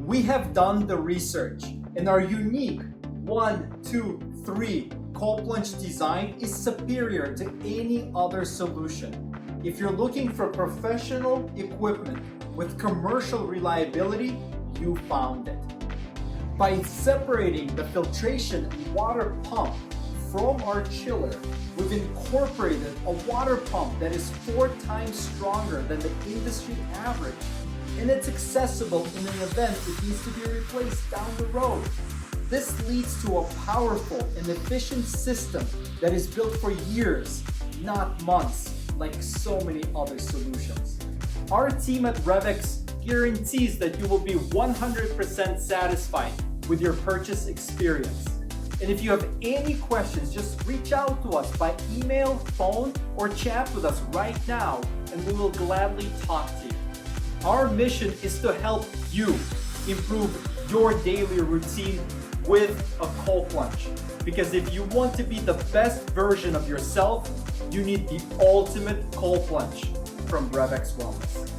We have done the research, and our unique 1, 2, 3 cold plunge design is superior to any other solution. If you're looking for professional equipment with commercial reliability, you found it. By separating the filtration water pump from our chiller, we've incorporated a water pump that is 4 times stronger than the industry average, and it's accessible in an event it needs to be replaced down the road. This leads to a powerful and efficient system that is built for years, not months, like so many other solutions. Our team at RevX guarantees that you will be 100% satisfied with your purchase experience. And if you have any questions, just reach out to us by email, phone, or chat with us right now, and we will gladly talk to you. Our mission is to help you improve your daily routine with a cold plunge. Because if you want to be the best version of yourself, you need the ultimate cold plunge from RevX Wellness.